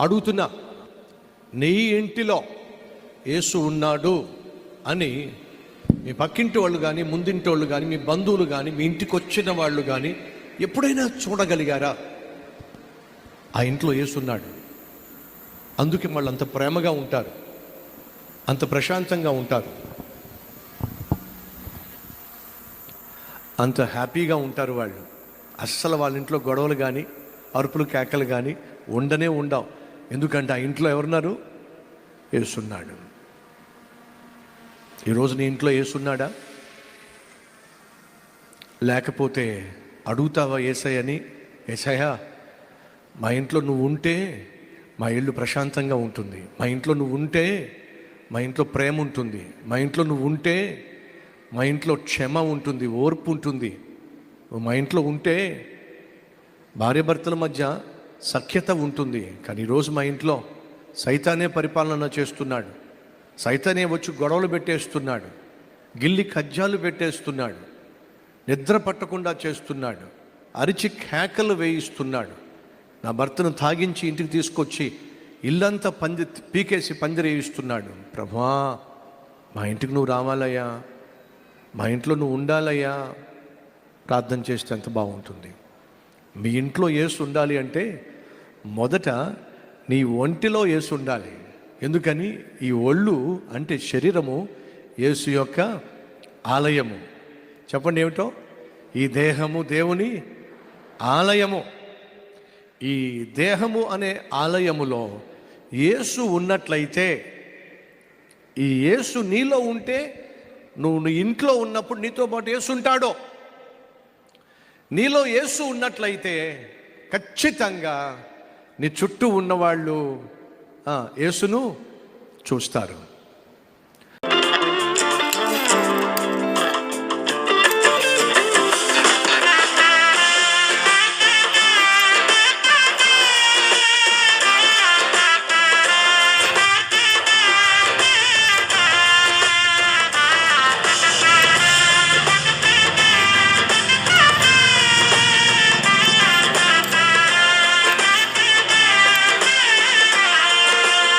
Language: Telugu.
అడుగుతున్నా, నీ ఇంటిలో యేసు ఉన్నాడు అని మీ పక్కింటి వాళ్ళు కానీ, ముందింటి వాళ్ళు కానీ, మీ బంధువులు కానీ, మీ ఇంటికి వచ్చిన వాళ్ళు కానీ ఎప్పుడైనా చూడగలిగారా? ఆ ఇంట్లో యేసు ఉన్నాడు. అందుకే వాళ్ళు అంత ప్రేమగా ఉంటారు, అంత ప్రశాంతంగా ఉంటారు, అంత హ్యాపీగా ఉంటారు. వాళ్ళు అస్సలు వాళ్ళ ఇంట్లో గొడవలు కానీ, అరుపులు కేకలు కానీ ఉండవు. ఎందుకంటే ఆ ఇంట్లో ఎవరున్నారు? యేసున్నాడు. ఈరోజు నీ ఇంట్లో యేసున్నాడా? లేకపోతే అడుగుతావా యేసయ్యని, యేసయ్యా మా ఇంట్లో నువ్వు ఉంటే మా ఇల్లు ప్రశాంతంగా ఉంటుంది, మా ఇంట్లో నువ్వు ఉంటే మా ఇంట్లో ప్రేమ ఉంటుంది, మా ఇంట్లో నువ్వు ఉంటే మా ఇంట్లో క్షమ ఉంటుంది, ఓర్పు ఉంటుంది, మా ఇంట్లో ఉంటే భార్యాభర్తల మధ్య సఖ్యత ఉంటుంది. కానీ ఈరోజు మా ఇంట్లో సైతానే పరిపాలన చేస్తున్నాడు, సైతానే వచ్చి గొడవలు పెట్టేస్తున్నాడు, గిల్లి కజ్జాలు పెట్టేస్తున్నాడు, నిద్ర పట్టకుండా చేస్తున్నాడు, అరిచి కేకలు వేయిస్తున్నాడు. నా భర్తను తాగించి ఇంటికి తీసుకొచ్చి ఇల్లంతా పీకేసి పందిరేయిస్తున్నాడు. ప్రభువా మా ఇంటికి నువ్వు రావాలయ్యా, మా ఇంట్లో నువ్వు ఉండాలయ్యా. ప్రార్థన చేస్తే ఎంత బాగుంటుంది. మీ ఇంట్లో యేసు ఉండాలి అంటే మొదట నీ ఒంటిలో యేసు ఉండాలి. ఎందుకని? ఈ ఒళ్ళు అంటే శరీరము యేసు యొక్క ఆలయము. చెప్పండి ఏమిటో? ఈ దేహము దేవుని ఆలయము. ఈ దేహము అనే ఆలయములో యేసు ఉన్నట్లయితే, ఈ యేసు నీలో ఉంటే, నువ్వు నీ ఇంట్లో ఉన్నప్పుడు నీతో పాటు యేసు ఉంటాడో. నీలో యేసు ఉన్నట్లయితే ఖచ్చితంగా నీ చుట్టూ ఉన్నవాళ్ళు యేసును చూస్తారు.